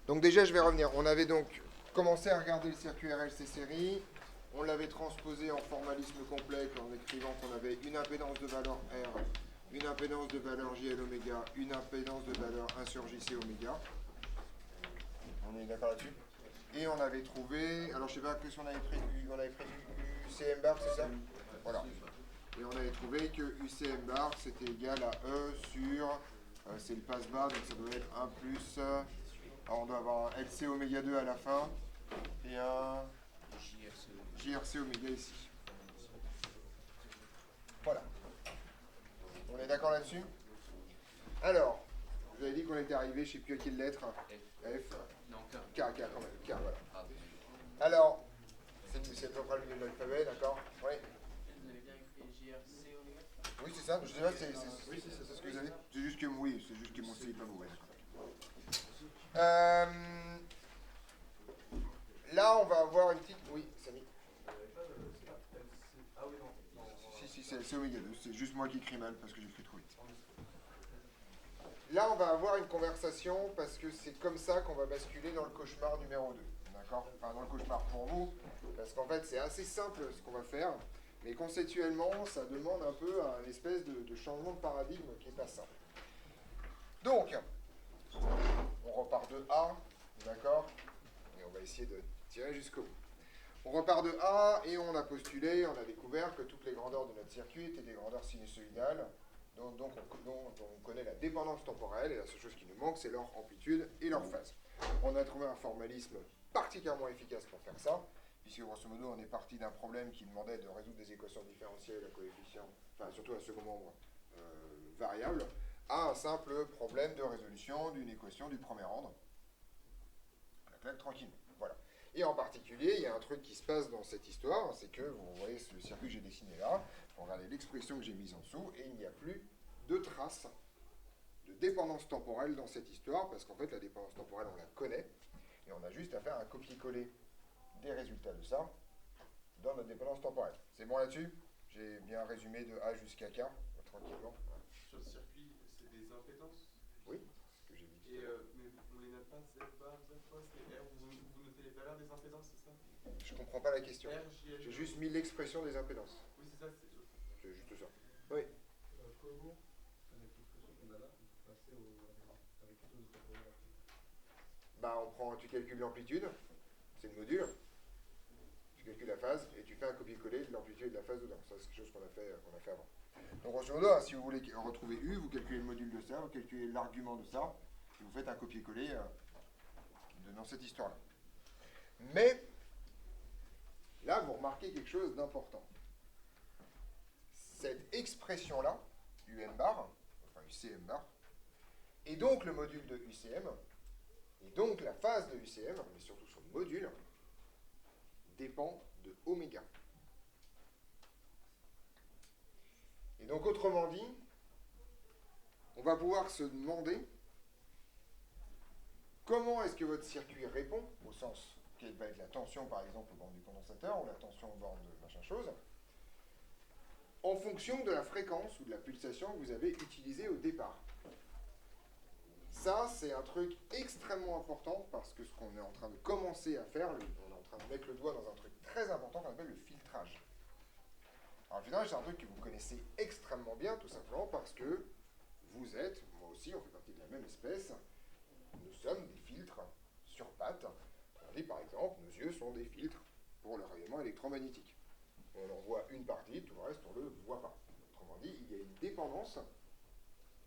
Donc déjà, je vais revenir. On avait donc commencé à regarder le circuit RLC série. On l'avait transposé en formalisme complet en écrivant qu'on avait une impédance de valeur R, une impédance de valeur JL oméga, une impédance de valeur 1 sur JC oméga. On est d'accord là-dessus? Et on avait trouvé, alors je sais pas, qu'est-ce qu'on avait pris, on avait pris UCM bar, c'est ça? Voilà. Et on avait trouvé que UCM bar c'était égal à E sur, c'est le passe bar, donc ça doit être 1 plus, alors on doit avoir un LC oméga 2 à la fin, et un JRC oméga ici. Voilà. On est d'accord là-dessus? Alors, vous avez dit qu'on était arrivé, je ne sais plus à quelle lettre. F. Non, K. K quand même. K, voilà. Alors, c'est à peu près le milieu de l'alphabet, d'accord? Oui. Vous avez bien écrit JRC oméga? Oui, c'est ça. Je sais pas, c'est ce que vous avez. C'est juste que oui, c'est juste que mon C n'est pas mauvais. Là, on va avoir une petite. Oui, Samy. Si, c'est oméga 2. C'est juste moi qui écris mal parce que j'écris trop vite. Là, on va avoir une conversation parce que c'est comme ça qu'on va basculer dans le cauchemar numéro 2. D'accord? Enfin, dans le cauchemar pour vous, parce qu'en fait, c'est assez simple ce qu'on va faire, mais conceptuellement, ça demande un peu un espèce de changement de paradigme qui n'est pas simple. Donc, on repart de A, d'accord? Et on va essayer de tirer jusqu'au bout. On repart de A et on a postulé, on a découvert que toutes les grandeurs de notre circuit étaient des grandeurs sinusoïdales, dont on connaît la dépendance temporelle, et la seule chose qui nous manque, c'est leur amplitude et leur phase. On a trouvé un formalisme particulièrement efficace pour faire ça, puisque grosso modo, on est parti d'un problème qui demandait de résoudre des équations différentielles à coefficients, enfin surtout à second membre variable, à un simple problème de résolution d'une équation du premier ordre. La claque tranquille. Voilà. Et en particulier, il y a un truc qui se passe dans cette histoire, c'est que vous voyez le circuit que j'ai dessiné là, vous regardez l'expression que j'ai mise en dessous, et il n'y a plus de traces de dépendance temporelle dans cette histoire, parce qu'en fait, la dépendance temporelle, on la connaît, et on a juste à faire un copier-coller des résultats de ça dans notre dépendance temporelle. C'est bon là-dessus? J'ai bien résumé de A jusqu'à K, tranquillement. Sur le circuit, c'est des impédances? Oui, c'est ce que j'ai dit. Mais on les note pas Z bar, Z quoi, c'est R, vous notez les valeurs des impédances, c'est ça? Je comprends pas la question. R, J, L. J'ai juste mis l'expression des impédances. Oui, c'est ça, c'est. C'est juste ça. Oui. Comment, avec l'expression qu'on a là, on peut passer avec quelque chose de temporel? Bah, tu calcules l'amplitude, c'est le module. Tu calcules la phase et tu fais un copier-coller de l'amplitude et de la phase dedans. Ça, c'est quelque chose qu'on a fait avant. Donc, grosso modo, si vous voulez retrouver U, vous calculez le module de ça, vous calculez l'argument de ça, et vous faites un copier-coller dans cette histoire-là. Mais, là, vous remarquez quelque chose d'important. Cette expression-là, UM bar, enfin UCM bar, et donc le module de UCM, et donc la phase de UCM, mais surtout son module, dépend de oméga. Et donc autrement dit, on va pouvoir se demander comment est-ce que votre circuit répond, au sens quelle va être la tension par exemple au bord du condensateur, ou la tension au bord de machin chose, en fonction de la fréquence ou de la pulsation que vous avez utilisée au départ. Ça, c'est un truc extrêmement important parce que ce qu'on est en train de commencer à faire, on est en train de mettre le doigt dans un truc très important qu'on appelle le filtrage. Alors le filtrage, c'est un truc que vous connaissez extrêmement bien, tout simplement parce que vous êtes, moi aussi, on fait partie de la même espèce, nous sommes des filtres sur pattes. On dit par exemple, nos yeux sont des filtres pour le rayonnement électromagnétique. On en voit une partie, tout le reste, on ne le voit pas. Autrement dit, il y a une dépendance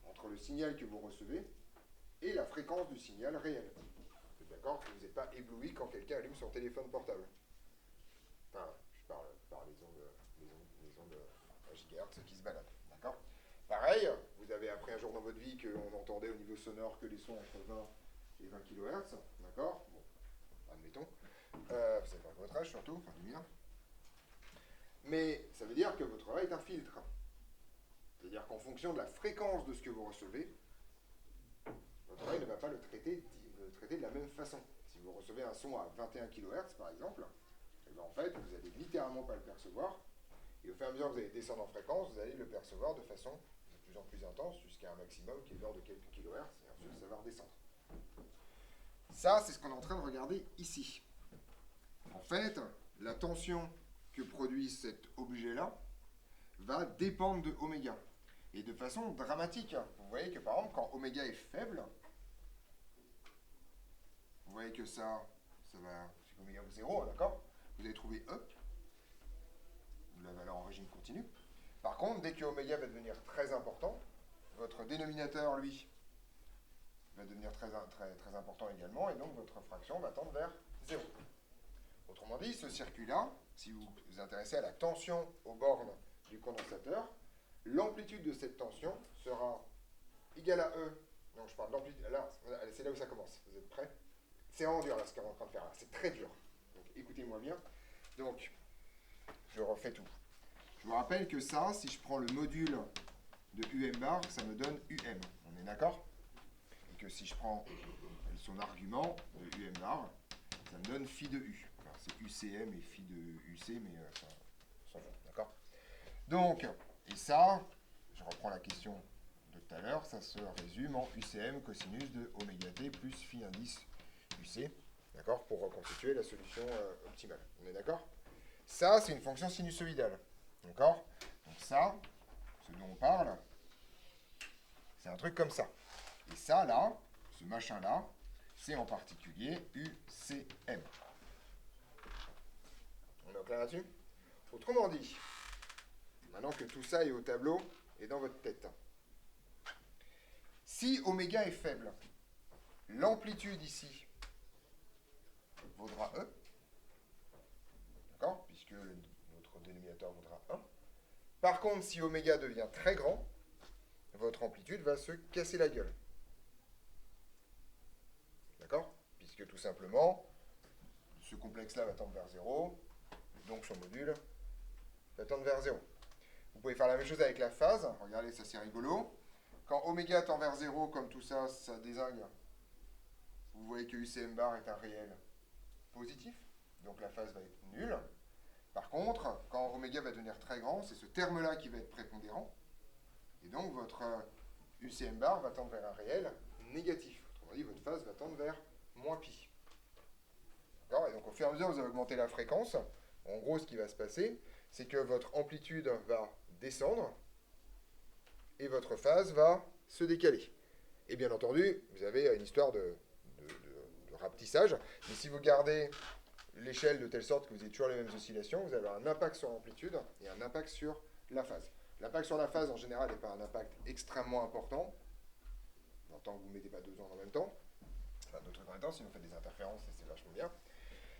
entre le signal que vous recevez et la fréquence du signal réel. Vous êtes d'accord que vous n'êtes pas ébloui quand quelqu'un allume son téléphone portable. Enfin, je parle par les ondes à gigahertz qui se baladent. D'accord? Pareil, vous avez appris un jour dans votre vie qu'on entendait au niveau sonore que les sons entre 20 et 20 kHz. D'accord? Bon, admettons. C'est pas votre âge surtout, enfin du mien. Mais ça veut dire que votre oreille est un filtre. C'est-à-dire qu'en fonction de la fréquence de ce que vous recevez, votre oreille ne va pas le traiter de la même façon. Si vous recevez un son à 21 kHz, par exemple, eh bien en fait, vous n'allez littéralement pas le percevoir. Et au fur et à mesure que vous allez descendre en fréquence, vous allez le percevoir de façon de plus en plus intense, jusqu'à un maximum qui est de l'ordre de quelques kHz, et ensuite ça va redescendre. Ça, c'est ce qu'on est en train de regarder ici. En fait, la tension que produit cet objet-là va dépendre de oméga. Et de façon dramatique. Vous voyez que par exemple, quand oméga est faible, vous voyez que ça va, c'est oméga vaut 0, d'accord? Vous allez trouver E, la valeur en régime continu. Par contre, dès que oméga va devenir très important, votre dénominateur, lui, va devenir très important également, et donc votre fraction va tendre vers 0. Autrement dit, ce circuit-là, si vous vous intéressez à la tension aux bornes du condensateur, l'amplitude de cette tension sera égale à E. Non, je parle d'amplitude. Là, c'est là où ça commence. Vous êtes prêts? C'est vraiment dur, là, ce qu'on est en train de faire là. C'est très dur. Donc, écoutez-moi bien. Donc, je refais tout. Je vous rappelle que ça, si je prends le module de UM bar, ça me donne UM. On est d'accord? Et que si je prends son argument de UM bar, ça me donne phi de U. Enfin, c'est UCM et phi de UC, mais ça s'en fout. D'accord? Donc, et ça, je reprends la question de tout à l'heure, ça se résume en UCM cosinus de oméga t plus phi indice UC, d'accord, pour reconstituer la solution optimale. On est d'accord? Ça, c'est une fonction sinusoïdale, d'accord? Donc ça, ce dont on parle, c'est un truc comme ça. Et ça, là, ce machin-là, c'est en particulier UCM. On est au clair là-dessus? Autrement dit, maintenant que tout ça est au tableau et dans votre tête, si oméga est faible, l'amplitude ici vaudra E, d'accord, puisque notre dénominateur vaudra 1. Par contre, si oméga devient très grand, votre amplitude va se casser la gueule. D'accord? Puisque tout simplement, ce complexe-là va tendre vers 0, donc son module va tendre vers 0. Vous pouvez faire la même chose avec la phase. Regardez, ça c'est rigolo. Quand oméga tend vers 0, comme tout ça, ça désingue, vous voyez que UCM bar est un réel positif, donc la phase va être nulle. Par contre, quand oméga va devenir très grand, c'est ce terme-là qui va être prépondérant, et donc votre UCM bar va tendre vers un réel négatif. Autrement dit, votre phase va tendre vers moins pi. D'accord? Et donc au fur et à mesure, vous allez augmenter la fréquence. En gros, ce qui va se passer, c'est que votre amplitude va descendre, et votre phase va se décaler. Et bien entendu, vous avez une histoire de rapetissage, mais si vous gardez l'échelle de telle sorte que vous avez toujours les mêmes oscillations, vous avez un impact sur l'amplitude et un impact sur la phase. L'impact sur la phase, en général, n'est pas un impact extrêmement important, tant que vous ne mettez pas deux ondes en même temps, enfin deux trucs en même temps, sinon vous faites des interférences et c'est vachement bien.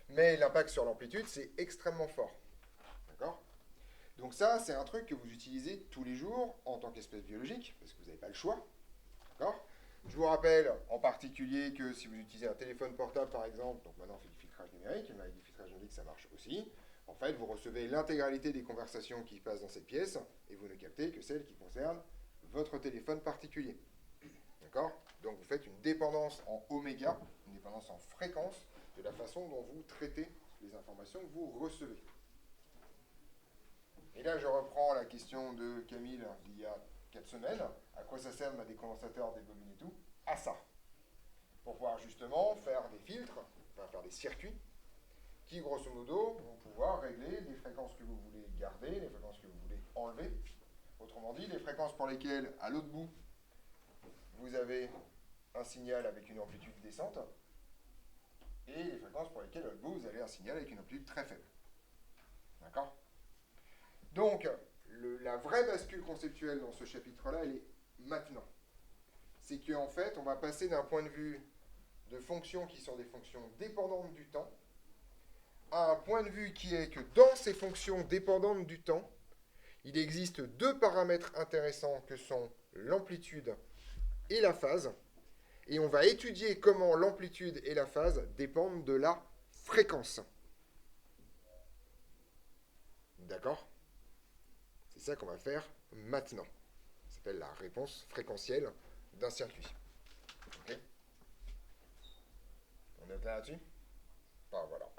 Mais l'impact sur l'amplitude, c'est extrêmement fort. D'accord? Donc ça, c'est un truc que vous utilisez tous les jours en tant qu'espèce biologique, parce que vous n'avez pas le choix. D'accord? Je vous rappelle en particulier que si vous utilisez un téléphone portable, par exemple, donc maintenant on fait du filtrage numérique, mais avec du filtrage numérique ça marche aussi, en fait vous recevez l'intégralité des conversations qui passent dans cette pièce, et vous ne captez que celles qui concernent votre téléphone particulier. D'accord? Donc vous faites une dépendance en oméga, une dépendance en fréquence, de la façon dont vous traitez les informations que vous recevez. Et là, je reprends la question de Camille d'il y a 4 semaines. À quoi ça sert des condensateurs, des bobines et tout? À ça. Pour pouvoir justement faire des filtres, enfin faire des circuits, qui grosso modo vont pouvoir régler les fréquences que vous voulez garder, les fréquences que vous voulez enlever. Autrement dit, les fréquences pour lesquelles, à l'autre bout, vous avez un signal avec une amplitude descente, et les fréquences pour lesquelles, à l'autre bout, vous avez un signal avec une amplitude très faible. D'accord? Donc, la vraie bascule conceptuelle dans ce chapitre-là, elle est maintenant. C'est qu'en fait, on va passer d'un point de vue de fonctions qui sont des fonctions dépendantes du temps, à un point de vue qui est que dans ces fonctions dépendantes du temps, il existe deux paramètres intéressants que sont l'amplitude et la phase, et on va étudier comment l'amplitude et la phase dépendent de la fréquence. D'accord ? C'est ça qu'on va faire maintenant. Ça s'appelle la réponse fréquentielle d'un circuit. Ok ? On est clair là-dessus ? Ah, voilà.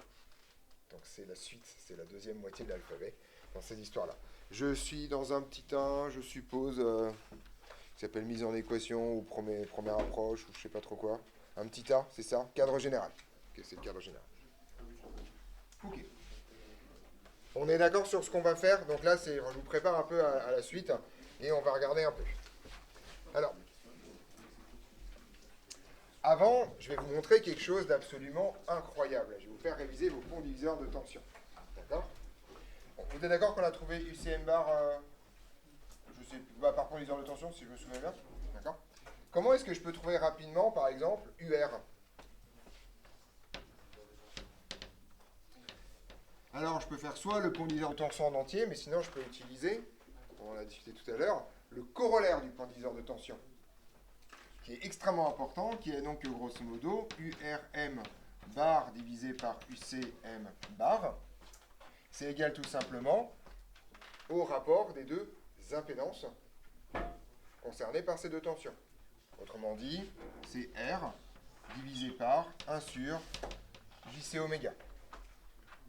Donc c'est la suite, c'est la deuxième moitié de l'alphabet dans ces histoires-là. Je suis dans un petit 1, je suppose, qui s'appelle mise en équation ou première approche ou je sais pas trop quoi. Un petit A, c'est ça? Cadre général. Ok, c'est le cadre général. Ok. On est d'accord sur ce qu'on va faire. Donc là, je vous prépare un peu à la suite. Et on va regarder un peu. Alors, avant, je vais vous montrer quelque chose d'absolument incroyable. Je vais vous faire réviser vos ponts diviseurs de tension. D'accord? Bon, vous êtes d'accord qu'on a trouvé UCM bar, je sais plus, par pont diviseur de tension, si je me souviens bien? D'accord? Comment est-ce que je peux trouver rapidement, par exemple, UR? Alors, je peux faire soit le pont diviseur de tension en entier, mais sinon, je peux utiliser, on en a discuté tout à l'heure, le corollaire du pont diviseur de tension, qui est extrêmement important, qui est donc, grosso modo, URM bar divisé par UCM bar. C'est égal tout simplement au rapport des deux impédances concernées par ces deux tensions. Autrement dit, c'est R divisé par 1 sur JC oméga.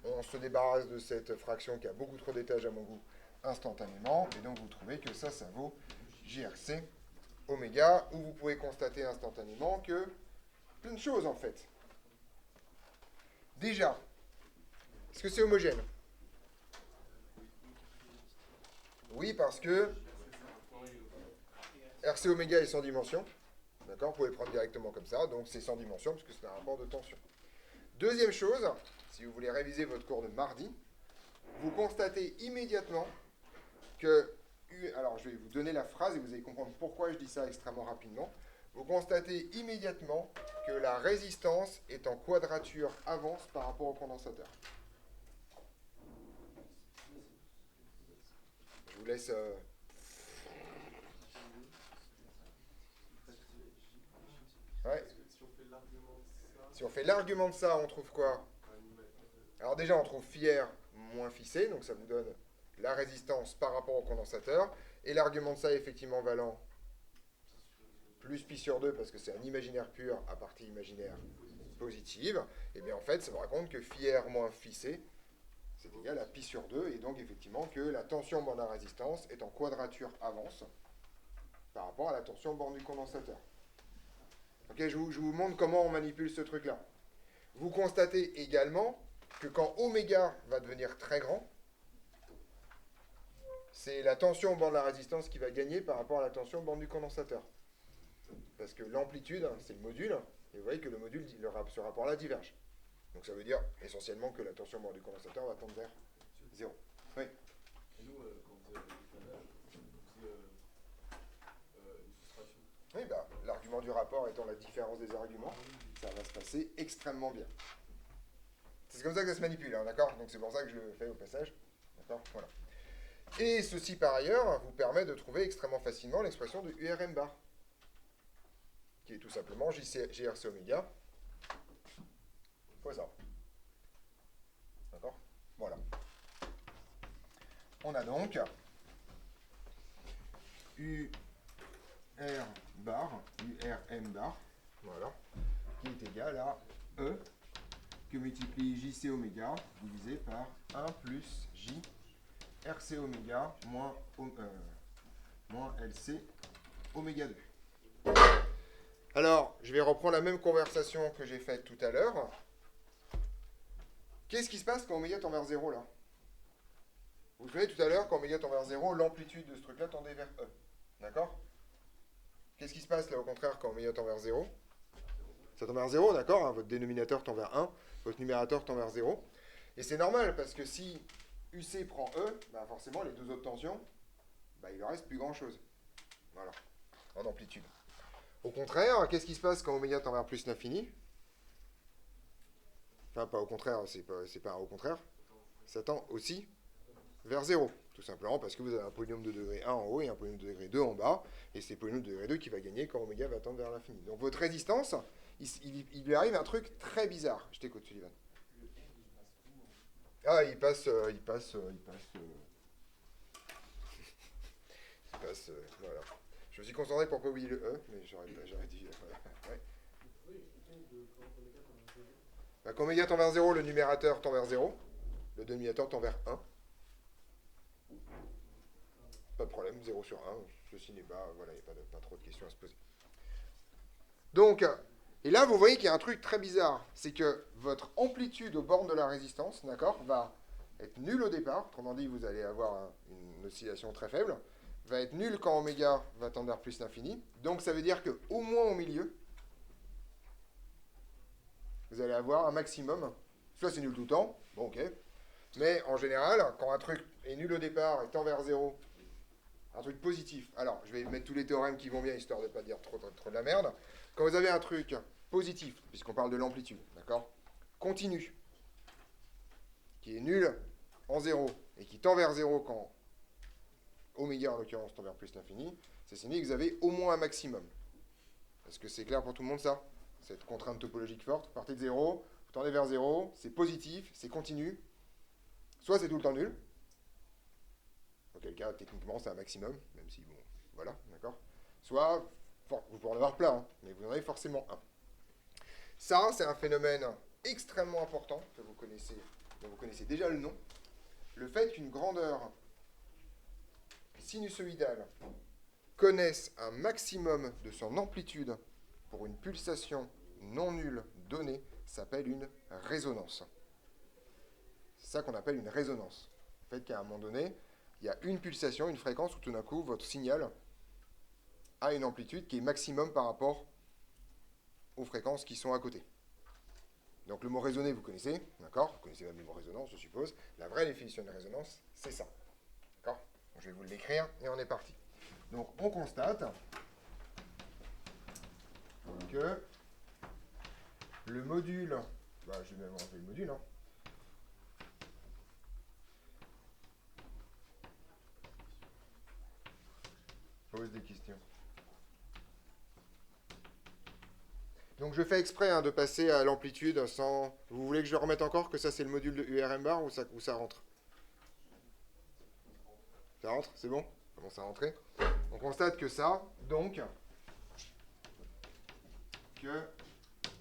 On se débarrasse de cette fraction qui a beaucoup trop d'étages à mon goût instantanément, et donc vous trouvez que ça vaut JRC oméga, où vous pouvez constater instantanément que plein de choses en fait. Déjà, est-ce que c'est homogène? Oui, parce que RC oméga est sans dimension. D'accord? Vous pouvez le prendre directement comme ça, donc c'est sans dimension, puisque c'est un rapport de tension. Deuxième chose, si vous voulez réviser votre cours de mardi, vous constatez immédiatement que, alors je vais vous donner la phrase et vous allez comprendre pourquoi je dis ça extrêmement rapidement. Vous constatez immédiatement que la résistance est en quadrature avance par rapport au condensateur. Je vous laisse... Ouais. Si on fait l'argument de ça, on trouve quoi? Alors déjà, on trouve phi R moins phi C, donc ça vous donne la résistance par rapport au condensateur. Et l'argument de ça est effectivement valant plus pi sur 2, parce que c'est un imaginaire pur à partie imaginaire positive. Et bien en fait, ça vous raconte que phi R moins phi C, c'est égal à pi sur 2, et donc effectivement que la tension borne à résistance est en quadrature avance par rapport à la tension borne du condensateur. Ok, je vous montre comment on manipule ce truc-là. Vous constatez également que quand oméga va devenir très grand, c'est la tension au bord de la résistance qui va gagner par rapport à la tension au bord du condensateur. Parce que l'amplitude, c'est le module, et vous voyez que le module, ce rapport-là diverge. Donc ça veut dire essentiellement que la tension au bord du condensateur va tendre vers 0. Oui. Et nous, quand on faisait l'étalage, on faisait une soustraction. Oui, l'argument du rapport étant la différence des arguments, ça va se passer extrêmement bien. C'est comme ça que ça se manipule, hein, d'accord? Donc c'est pour ça que je le fais au passage. D'accord? Voilà. Et ceci, par ailleurs, vous permet de trouver extrêmement facilement l'expression de URM bar, qui est tout simplement GRC oméga fois ça. D'accord? Voilà. On a donc UR bar, URM bar, voilà, qui est égal à E que multiplie JC oméga divisé par 1 plus J RC oméga moins LC oméga 2. Alors, je vais reprendre la même conversation que j'ai faite tout à l'heure. Qu'est-ce qui se passe quand oméga tend vers 0 là? Vous vous souvenez tout à l'heure, quand oméga tend vers 0, l'amplitude de ce truc-là tendait vers E. D'accord? Qu'est-ce qui se passe là au contraire quand oméga tend vers 0? Ça tend vers 0, d'accord, hein, votre dénominateur tend vers 1, votre numérateur tend vers 0. Et c'est normal, parce que si UC prend E, forcément les deux autres tensions, il ne reste plus grand-chose. Voilà, en amplitude. Au contraire, qu'est-ce qui se passe quand oméga tend vers plus l'infini? Enfin, pas au contraire, c'est pas au contraire. Ça tend aussi vers 0, tout simplement parce que vous avez un polynôme de degré 1 en haut et un polynôme de degré 2 en bas, et c'est le polynôme de degré 2 qui va gagner quand oméga va tendre vers l'infini. Donc votre résistance, il lui arrive un truc très bizarre. Je t'écoute, Sullivan. Ah, il passe, voilà. Je me suis concentré pour pas oublier le E, mais j'aurais dit, voilà. Ouais. Quand oméga tend vers 0, le numérateur tend vers 0, le dénominateur tend vers 1. Pas de problème, 0 sur 1, ceci n'est pas, voilà, il n'y a pas trop de questions à se poser. Donc, Et là, vous voyez qu'il y a un truc très bizarre. C'est que votre amplitude aux bornes de la résistance, d'accord, va être nulle au départ. Autrement dit, vous allez avoir une oscillation très faible. Va être nulle quand oméga va tendre vers plus l'infini. Donc ça veut dire qu'au moins au milieu, vous allez avoir un maximum. Soit c'est nul tout le temps, bon ok. Mais en général, quand un truc est nul au départ et tend vers 0, un truc positif. Alors, je vais mettre tous les théorèmes qui vont bien, histoire de ne pas dire trop de la merde. Quand vous avez un truc positif, puisqu'on parle de l'amplitude, d'accord, continu, qui est nul en 0, et qui tend vers 0 quand oméga, en l'occurrence, tend vers plus l'infini, ça signifie que vous avez au moins un maximum. Est-ce que c'est clair pour tout le monde, ça? Cette contrainte topologique forte. Vous partez de 0, vous tendez vers 0, c'est positif, c'est continu. Soit c'est tout le temps nul, auquel cas, techniquement, c'est un maximum, même si, bon, voilà, d'accord. Soit, vous pouvez en avoir plein, hein, mais vous en avez forcément un. Ça, c'est un phénomène extrêmement important, que vous connaissez, dont vous connaissez déjà le nom. Le fait qu'une grandeur sinusoïdale connaisse un maximum de son amplitude pour une pulsation non nulle donnée s'appelle une résonance. C'est ça qu'on appelle une résonance. Le fait qu'à un moment donné, il y a une pulsation, une fréquence où tout d'un coup, votre signal a une amplitude qui est maximum par rapport aux fréquences qui sont à côté. Donc le mot résonner, vous connaissez, d'accord? Vous connaissez même le mot résonance, je suppose. La vraie définition de résonance, c'est ça. D'accord? Je vais vous l'écrire et on est parti. Donc on constate que le module, je vais même enlever le module, hein. Pose des questions. Donc je fais exprès de passer à l'amplitude sans... Vous voulez que je remette encore que ça c'est le module de URM bar ou ça rentre? Ça rentre? C'est bon? Ça commence à rentrer. On constate que ça, donc, que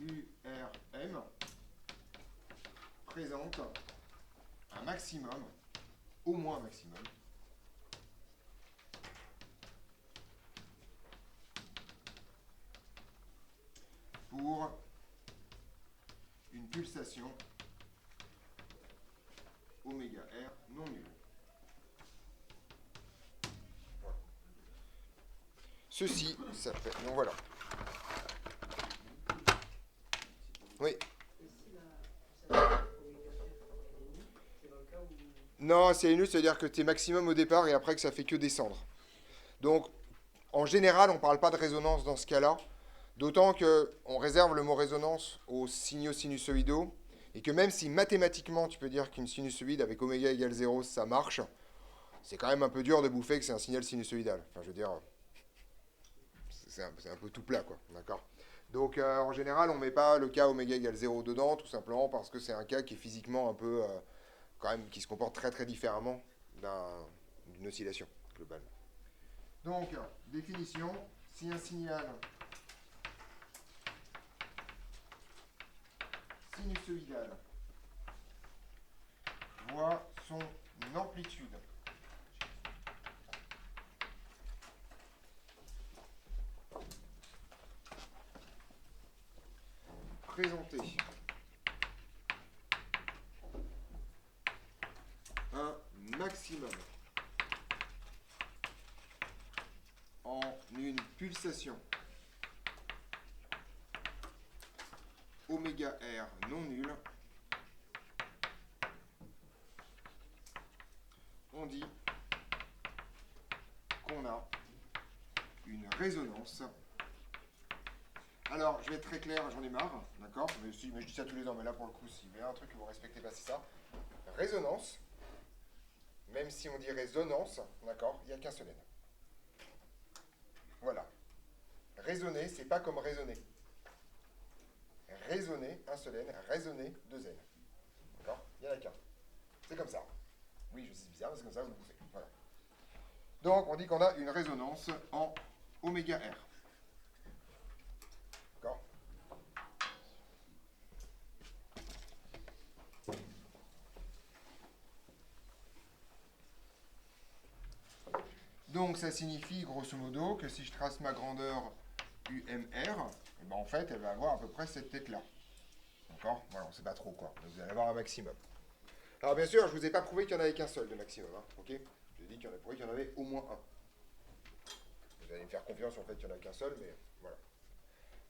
URM présente un maximum, au moins un maximum, pour une pulsation oméga R non nulle. Voilà. Ceci s'appelle... Donc voilà. Oui. Non, c'est nul, c'est-à-dire que tu es maximum au départ et après que ça fait que descendre. Donc, en général, on ne parle pas de résonance dans ce cas-là. D'autant qu'on réserve le mot résonance aux signaux sinusoïdaux, et que même si mathématiquement tu peux dire qu'une sinusoïde avec oméga égale 0, ça marche, c'est quand même un peu dur de bouffer que c'est un signal sinusoïdal. Enfin, je veux dire, c'est un peu tout plat, quoi. D'accord? Donc, en général, on ne met pas le cas oméga égale 0 dedans, tout simplement parce que c'est un cas qui est physiquement un peu, quand même, qui se comporte très très différemment d'une oscillation globale. Donc, définition, si un signal sinusoïdal voit son amplitude présenter un maximum en une pulsation oméga R non nulle, on dit qu'on a une résonance. Alors, je vais être très clair, j'en ai marre, d'accord? Mais je dis ça tous les ans, mais là pour le coup, s'il y a un truc que vous respectez pas, c'est ça. Résonance, même si on dit résonance, d'accord, il n'y a qu'un seul N. Voilà. Raisonner, c'est pas comme raisonner. Raisonner, un seul N, raisonner, deux N. D'accord? Il n'y en a qu'un. C'est comme ça. Oui, je sais, c'est bizarre, mais c'est comme ça, vous le bouffez. Voilà. Donc, on dit qu'on a une résonance en oméga R. D'accord? Donc, ça signifie, grosso modo, que si je trace ma grandeur UMR, et ben en fait, elle va avoir à peu près cette tête-là. D'accord? Voilà, on ne sait pas trop quoi. Donc vous allez avoir un maximum. Alors bien sûr, je ne vous ai pas prouvé qu'il n'y en avait qu'un seul de maximum. Hein, ok? Je vous ai dit qu'il y en a prouvé qu'il y en avait au moins un. Vous allez me faire confiance sur le fait qu'il n'y en a qu'un seul, mais voilà.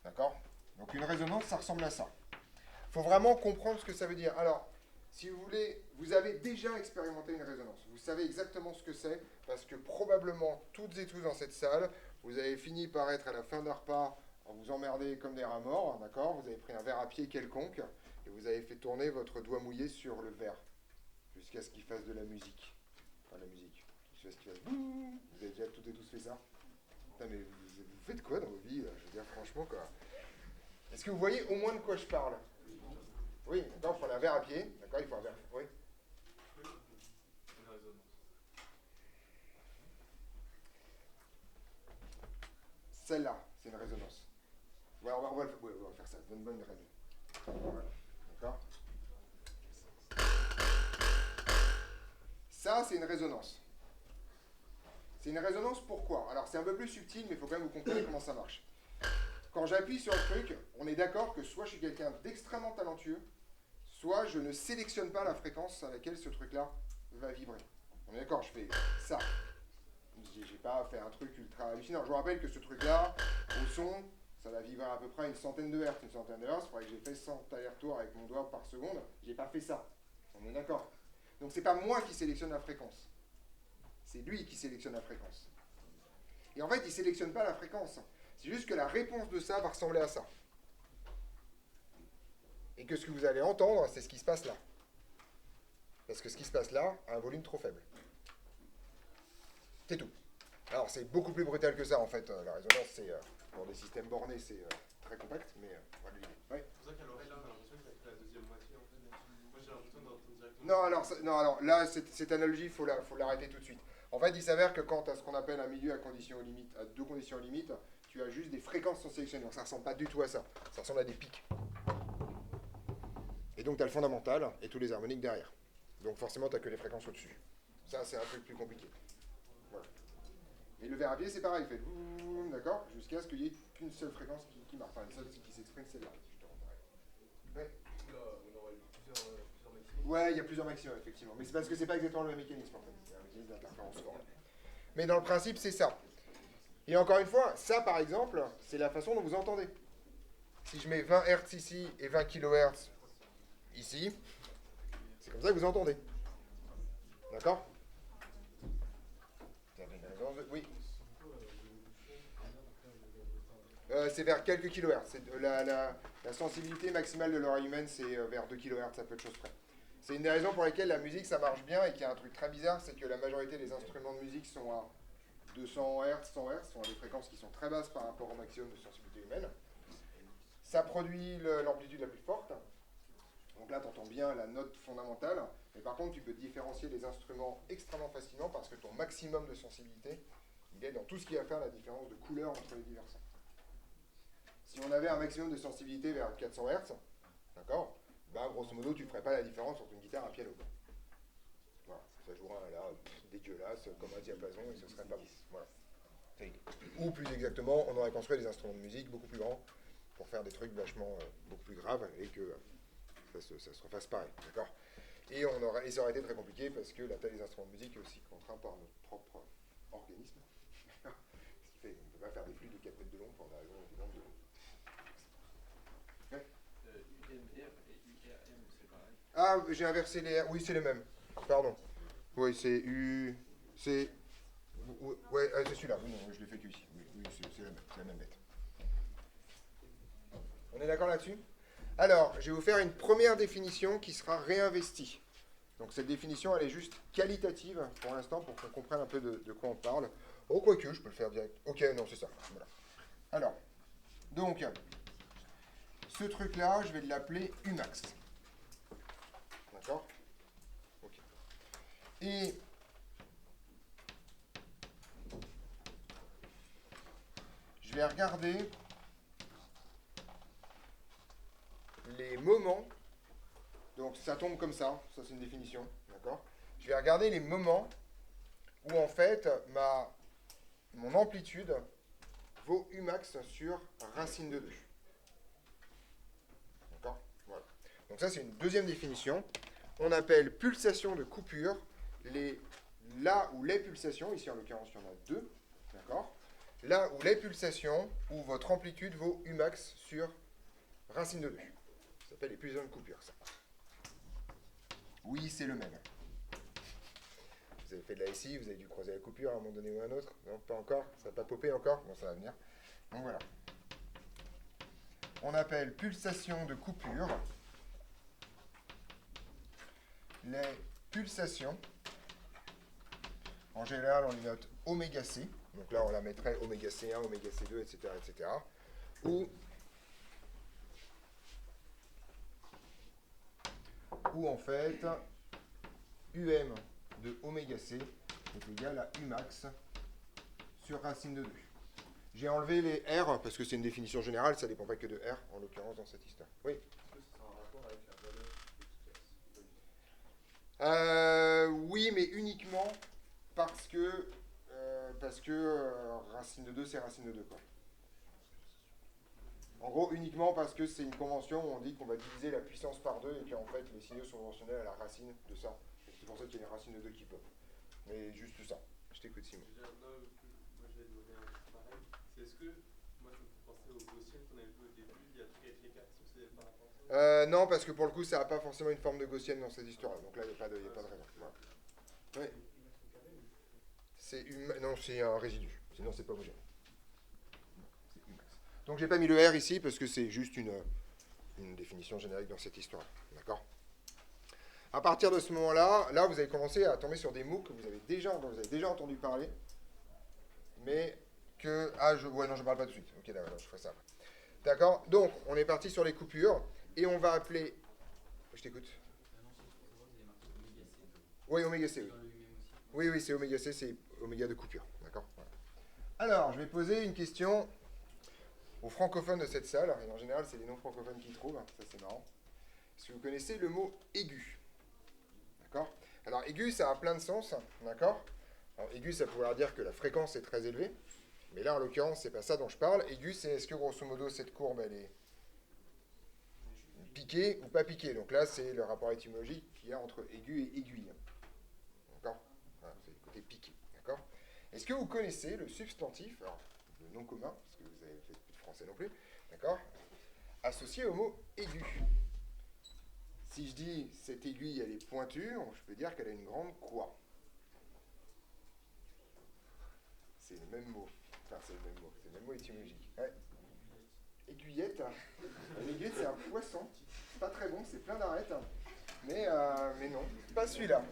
D'accord? Donc une résonance, ça ressemble à ça. Il faut vraiment comprendre ce que ça veut dire. Alors, si vous voulez, vous avez déjà expérimenté une résonance. Vous savez exactement ce que c'est, parce que probablement, toutes et tous dans cette salle, vous avez fini par être à la fin d'un repas, vous emmerdez comme des rats morts, d'accord? Vous avez pris un verre à pied quelconque, et vous avez fait tourner votre doigt mouillé sur le verre, jusqu'à ce qu'il fasse de la musique. Enfin, la musique. Jusqu'à ce qu'il fasse... Vous avez déjà toutes et tous fait ça? Putain, mais vous faites quoi dans vos vies, là? Je veux dire, franchement, quoi. Est-ce que vous voyez au moins de quoi je parle? Oui, d'accord, il faut un verre à pied. D'accord, il faut un verre. Oui. Une résonance. Celle-là, c'est une résonance. Ouais, on va faire ça. Bonne raison. Voilà. D'accord. Ça, c'est une résonance. C'est une résonance pourquoi? Alors, c'est un peu plus subtil, mais il faut quand même vous comprendre comment ça marche. Quand j'appuie sur le truc, on est d'accord que soit je suis quelqu'un d'extrêmement talentueux, soit je ne sélectionne pas la fréquence à laquelle ce truc-là va vibrer. On est d'accord, je fais ça. J'ai pas fait un truc ultra hallucinant. Je vous rappelle que ce truc-là, au son, ça va vibrer à peu près une centaine de hertz. Une centaine de hertz, il faudrait que j'ai fait 100 allers-retours avec mon doigt par seconde. J'ai pas fait ça. On est d'accord. Donc c'est pas moi qui sélectionne la fréquence. C'est lui qui sélectionne la fréquence. Et en fait, il sélectionne pas la fréquence. C'est juste que la réponse de ça va ressembler à ça. Et que ce que vous allez entendre, c'est ce qui se passe là. Parce que ce qui se passe là a un volume trop faible. C'est tout. Alors c'est beaucoup plus brutal que ça en fait. La résonance, c'est pour des systèmes bornés, c'est très compact, mais voilà l'idée. Ouais. C'est pour ça qu'à l'oreille, là, on a l'impression que ça fait la deuxième moitié, en fait. Moi, j'ai l'impression d'entendre directement. Non, alors là, cette analogie, il faut l'arrêter tout de suite. En fait, il s'avère que quand tu as ce qu'on appelle un milieu à conditions limites, à deux conditions limites, tu as juste des fréquences sans sélectionner. Donc ça ne ressemble pas du tout à ça. Ça ressemble à des pics. Et donc tu as le fondamental et tous les harmoniques derrière. Donc forcément, tu n'as que les fréquences au-dessus. Ça, c'est un truc plus compliqué. Voilà. Et le verre à pied, c'est pareil. Il fait boum, d'accord, jusqu'à ce qu'il n'y ait qu'une seule fréquence qui marche. Enfin, une seule qui s'exprime, c'est là. Ouais. Là, on aurait eu plusieurs maximums. Ouais, il y a plusieurs maximums, effectivement. Mais c'est parce que c'est pas exactement le même mécanisme, en fait. C'est un mécanisme d'interférence fort. Mais dans le principe, c'est ça. Et encore une fois, ça, par exemple, c'est la façon dont vous entendez. Si je mets 20 Hz ici et 20 kHz ici, c'est comme ça que vous entendez. D'accord? Oui. C'est vers quelques kilohertz. La sensibilité maximale de l'oreille humaine, c'est vers 2 kHz à peu de choses près. C'est une des raisons pour lesquelles la musique, ça marche bien et qu'il y a un truc très bizarre, c'est que la majorité des instruments de musique sont à 200 Hz, 100 Hz, sont à des fréquences qui sont très basses par rapport au maximum de sensibilité humaine. Ça produit l'amplitude la plus forte. Donc là, tu entends bien la note fondamentale. Mais par contre, tu peux différencier les instruments extrêmement facilement parce que ton maximum de sensibilité, il est dans tout ce qui va faire la différence de couleur entre les divers sons. Si on avait un maximum de sensibilité vers 400 Hz, d'accord, bah, grosso modo, tu ne ferais pas la différence entre une guitare et un piano. Voilà, ça jouera là, dégueulasse, comme un diapason, et ce serait pas bon. Voilà. Ou plus exactement, on aurait construit des instruments de musique beaucoup plus grands pour faire des trucs vachement beaucoup plus graves et que ça se refasse pareil, d'accord. Et ça aurait été très compliqué parce que la taille des instruments de musique est aussi contrainte par notre propre organisme. Ce qui fait qu'on ne peut pas faire des flûtes de 4 mètres de long pour en arriver à une longue de long. Ouais. UMR et URM, c'est pareil. Ah, j'ai inversé les R. Oui, c'est les mêmes. Pardon. Oui, c'est U. C'est. Ouais, c'est celui-là. Oui, non, je l'ai fait que ici. Oui, c'est la même bête. On est d'accord là-dessus? Alors, je vais vous faire une première définition qui sera réinvestie. Donc cette définition, elle est juste qualitative pour l'instant, pour qu'on comprenne un peu de quoi on parle. Oh, quoique, je peux le faire direct. Ok, non, c'est ça. Voilà. Alors, donc, ce truc-là, je vais l'appeler Umax. D'accord? Ok. Et je vais regarder les moments. Donc ça tombe comme ça c'est une définition, d'accord? Je vais regarder les moments où en fait mon amplitude vaut Umax sur racine de 2. Donc ça, c'est une deuxième définition. On appelle pulsation de coupure là où les pulsations, ici en l'occurrence, il y en a deux, d'accord? Là où les pulsations, où votre amplitude vaut Umax sur racine de 2. Ça s'appelle les pulsations de coupure, ça. Oui, c'est le même. Vous avez fait de la SI, vous avez dû croiser la coupure à un moment donné ou à un autre? Non, pas encore? Ça n'a pas popé encore? Bon, ça va venir. Donc voilà. On appelle pulsation de coupure les pulsations. En général, on les note oméga C. Donc là, on la mettrait oméga C1, oméga C2, etc., etc. Ou en fait, UM de oméga C est égal à Umax sur racine de 2. J'ai enlevé les R parce que c'est une définition générale, ça ne dépend pas que de R, en l'occurrence dans cette histoire. Oui. Est-ce que ça a un rapport avec la valeur efficace? Oui, mais uniquement parce que racine de 2, c'est racine de 2, quoi. En gros, uniquement parce que c'est une convention où on dit qu'on va diviser la puissance par 2 et qu'en fait, les signaux sont proportionnels à la racine de ça. C'est pour ça qu'il y a une racine de 2 qui pop. Mais juste ça. Je t'écoute, Simon. Moi, je vais demander un truc pareil. C'est est-ce que, moi, ça me fait penser au Gaussien qu'on avait vu au début, il y a un truc avec les cartes, c'est par rapport à ça? Non, parce que pour le coup, ça n'a pas forcément une forme de gaussienne dans cette histoire-là. Donc là, il n'y a pas de raison. Voilà. Ouais. Non, c'est un résidu. Sinon, c'est pas homogène. C'est Umax. Donc, j'ai pas mis le R ici parce que c'est juste une définition générique dans cette histoire. D'accord? À partir de ce moment-là, là, vous avez commencé à tomber sur des mots que vous avez déjà entendu parler, mais que... non, je ne parle pas tout de suite. Ok, d'accord, je ferai ça après. D'accord? Donc, on est parti sur les coupures, et on va appeler... Je t'écoute. Oui, oméga C, oui. Oui, c'est oméga C, c'est oméga de coupure. D'accord? Voilà. Alors, je vais poser une question aux francophones de cette salle, et en général, c'est les non-francophones qui trouvent, ça c'est marrant. Est-ce que vous connaissez le mot aigu? D'accord? Alors, aigu, ça a plein de sens, d'accord? Alors, aigu, ça pourrait dire que la fréquence est très élevée, mais là, en l'occurrence, c'est pas ça dont je parle. Aigu, c'est est-ce que, grosso modo, cette courbe, elle est piquée ou pas piquée? Donc là, c'est le rapport étymologique qu'il y a entre aigu et aiguille. D'accord? Voilà, c'est le côté piqué, d'accord? Est-ce que vous connaissez le substantif, alors, le nom commun, parce que vous avez fait plus de français non plus, d'accord? Associé au mot aigu. Si je dis cette aiguille, elle est pointue, je peux dire qu'elle a une grande croix. C'est le même mot. Enfin, c'est le même mot étymologique. Ouais. Aiguillette. L'aiguillette, c'est un poisson. C'est pas très bon, c'est plein d'arêtes. Mais non, pas celui-là.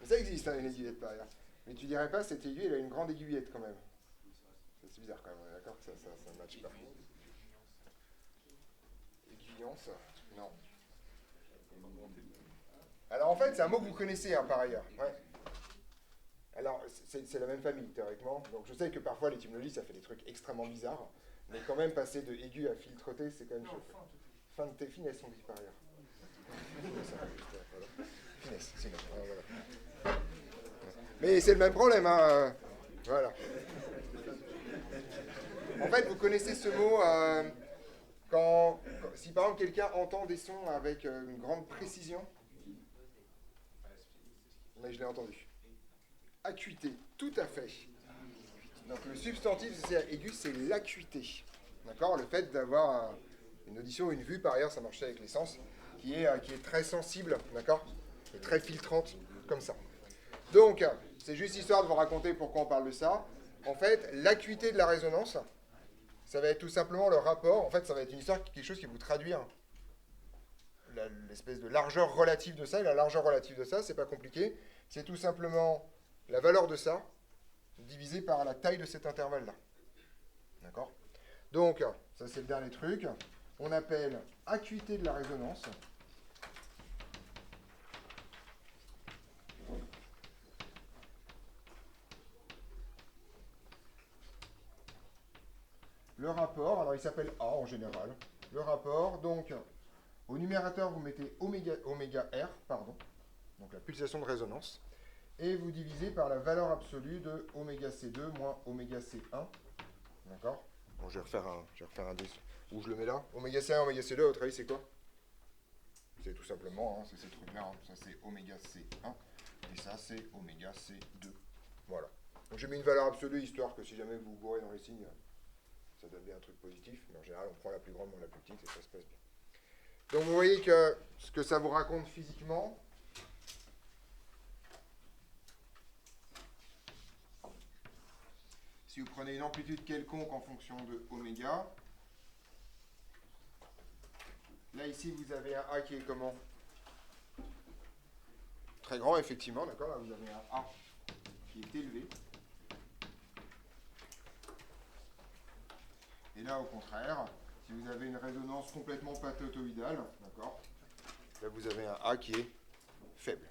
Ça existe, hein, une aiguillette par ailleurs. Mais tu dirais pas, cette aiguille, elle a une grande aiguillette quand même. C'est bizarre quand même, d'accord? Ça ne matche pas. Aiguillance, non. Alors en fait, c'est un mot que vous connaissez hein, par ailleurs. Ouais. Alors c'est la même famille théoriquement. Donc je sais que parfois l'étymologie ça fait des trucs extrêmement bizarres, mais quand même passer de aigu à filtre-T, c'est quand même chaud. Fin de T, finesse on dit par ailleurs. Finesse, sinon. Voilà. Mais c'est le même problème, hein. Voilà. En fait, vous connaissez ce mot si par exemple quelqu'un entend des sons avec une grande précision. Mais je l'ai entendu. Acuité, tout à fait. Donc le substantif c'est aigu, c'est l'acuité. D'accord? Le fait d'avoir une audition ou une vue, par ailleurs, ça marchait avec les sens, qui est très sensible, d'accord? Et très filtrante, comme ça. Donc, c'est juste histoire de vous raconter pourquoi on parle de ça. En fait, l'acuité de la résonance, ça va être tout simplement le rapport. En fait, ça va être une histoire, quelque chose qui vous traduit l'espèce de largeur relative de ça. Et la largeur relative de ça, c'est pas compliqué. C'est tout simplement la valeur de ça divisée par la taille de cet intervalle-là. D'accord? Donc, ça c'est le dernier truc. On appelle acuité de la résonance. Le rapport, alors il s'appelle A en général. Le rapport, donc, au numérateur, vous mettez oméga R, donc la pulsation de résonance, et vous divisez par la valeur absolue de oméga C2 moins oméga C1. D'accord? Bon, je vais refaire un 10. Où je le mets là? Oméga C1, oméga C2, à votre avis, c'est quoi? C'est tout simplement, hein, c'est ces trucs-là. Hein. Ça, c'est oméga C1. Et ça, c'est oméga C2. Voilà. Donc j'ai mis une valeur absolue, histoire que si jamais vous vous gourez dans les signes, ça donne bien un truc positif. Mais en général, on prend la plus grande dans la plus petite et ça se passe bien. Donc vous voyez que ce que ça vous raconte physiquement, si vous prenez une amplitude quelconque en fonction de oméga, là ici vous avez un A qui est comment? Très grand, effectivement, d'accord? Là vous avez un A qui est élevé. Et là au contraire, si vous avez une résonance complètement pathotoïdale, d'accord? Là vous avez un A qui est faible.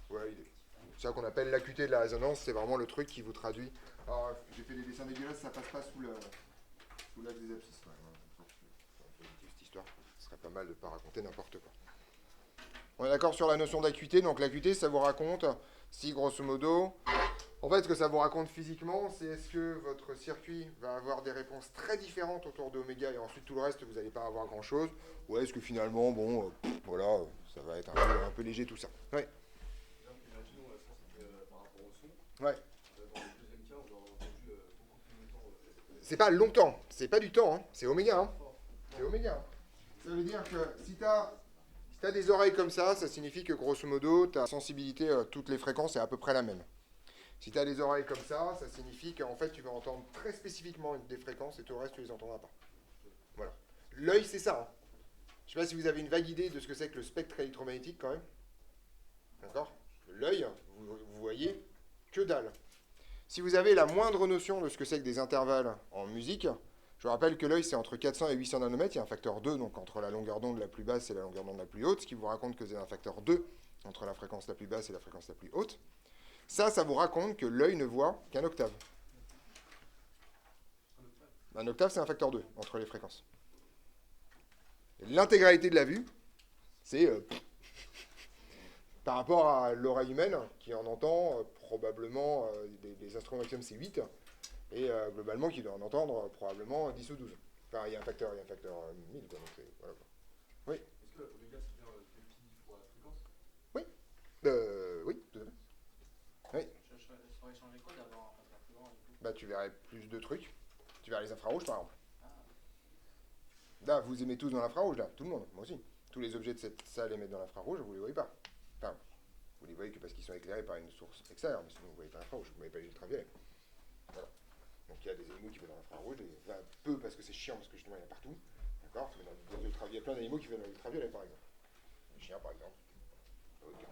Voilà l'idée. C'est ça qu'on appelle l'acuité de la résonance, c'est vraiment le truc qui vous traduit. Alors j'ai fait des dessins dégueulasses, ça passe pas sous l'axe des abscisses. Ouais, c'est un peu cette histoire, ce serait pas mal de ne pas raconter n'importe quoi. On est d'accord sur la notion d'acuité, donc l'acuité ça vous raconte si grosso modo, en fait ce que ça vous raconte physiquement, c'est est-ce que votre circuit va avoir des réponses très différentes autour d'oméga et ensuite tout le reste vous n'allez pas avoir grand chose, ou est-ce que finalement, bon, voilà, ça va être un peu léger tout ça. Ouais. Imaginons, ça c'était par rapport au son. Ouais. Dans le deuxième cas, on aurait entendu beaucoup plus longtemps. C'est pas longtemps, c'est pas du temps, hein. C'est oméga. Hein. C'est oméga. Hein. Ça veut dire que si tu as des oreilles comme ça signifie que grosso modo, ta sensibilité à toutes les fréquences est à peu près la même. Si tu as des oreilles comme ça signifie qu'en fait tu vas entendre très spécifiquement des fréquences et tout le reste tu les entendras pas. Voilà. L'œil c'est ça. Hein. Je sais pas si vous avez une vague idée de ce que c'est que le spectre électromagnétique quand même. D'accord? L'œil, vous voyez que dalle. Si vous avez la moindre notion de ce que c'est que des intervalles en musique, je vous rappelle que l'œil c'est entre 400 et 800 nanomètres, il y a un facteur 2 donc entre la longueur d'onde la plus basse et la longueur d'onde la plus haute, ce qui vous raconte que c'est un facteur 2 entre la fréquence la plus basse et la fréquence la plus haute. Ça vous raconte que l'œil ne voit qu'un octave. Un octave c'est un facteur 2 entre les fréquences. L'intégralité de la vue, c'est par rapport à l'oreille humaine qui en entend probablement des instruments maximum c'est 8 et globalement qui doit en entendre probablement 10 ou 12. Enfin il y a un facteur 1000 quoi, donc voilà. Oui. Est-ce que l'oméga c'est bien le pi fois la fréquence? Oui. Oui, tout à fait. Oui. Je saurais changer quoi d'avoir un facteur plus grand du coup? Bah tu verrais plus de trucs. Tu verrais les infrarouges par exemple. Ah. Là, vous aimez tous dans l'infrarouge, là, tout le monde, moi aussi. Tous les objets de cette salle émettent dans l'infrarouge, vous les voyez pas. Enfin, vous les voyez que parce qu'ils sont éclairés par une source extérieure, mais sinon vous voyez pas l'infrarouge, vous ne voyez pas l'ultraviolet. Voilà. Donc il y a des animaux qui vont dans l'infrarouge, enfin, peu parce que c'est chiant, parce que justement il y en a partout. D'accord? Mais il y a plein d'animaux qui vont dans l'ultraviolet par exemple. Les chiens par exemple. Okay.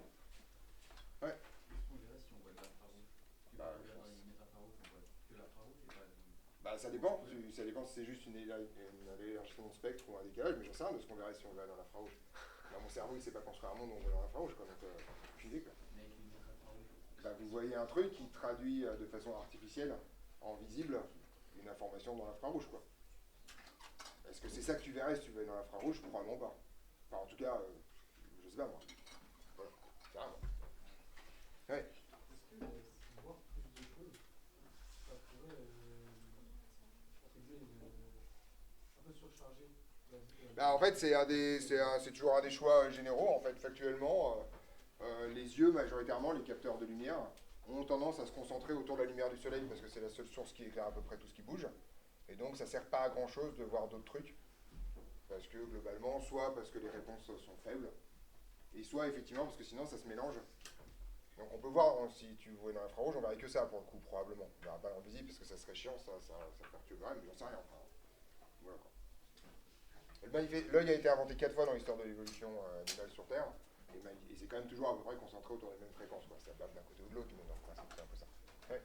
Ouais. Qu'est-ce qu'on verrait si on voit de l'infrarouge? Bah, Dans les lunettes infrarouges, on voit que l'infrarouge et pas bah ça dépend si c'est juste un élargissement de spectre ou un décalage, mais j'en sais rien de ce qu'on verrait si on va dans l'infrarouge. Bah, mon cerveau il sait pas construire un monde où on va dans l'infrarouge, quoi, donc aucune idée quoi. Mais avec les lunettes infrarouges. Bah, vous voyez un truc qui traduit de façon artificielle, en visible, une information dans l'infrarouge, quoi. Est-ce que c'est ça que tu verrais si tu vas dans l'infrarouge? Probablement pas. Enfin, en tout cas, je sais pas moi. Voilà, c'est rien, moi. Ouais. Est-ce que voir plus de choses, ça pourrait contribuer un peu surcharger la vue Bah, en fait, c'est toujours un des choix généraux, en fait, factuellement. Les yeux, majoritairement, les capteurs de lumière, ont tendance à se concentrer autour de la lumière du soleil parce que c'est la seule source qui éclaire à peu près tout ce qui bouge. Et donc, ça sert pas à grand chose de voir d'autres trucs. Parce que globalement, soit parce que les réponses sont faibles, et soit effectivement parce que sinon ça se mélange. Donc on peut voir, si tu vois dans l'infrarouge, on verrait que ça pour le coup, probablement. On verra pas l'invisible parce que ça serait chiant, ça perturberait, mais j'en sais rien. Enfin, voilà quoi. L'œil a été inventé 4 fois dans l'histoire de l'évolution animale sur Terre, et c'est quand même toujours à peu près concentré autour des mêmes fréquences, quoi. Ça bave d'un côté ou de l'autre, mais dans le principe c'est un peu ça. Ouais.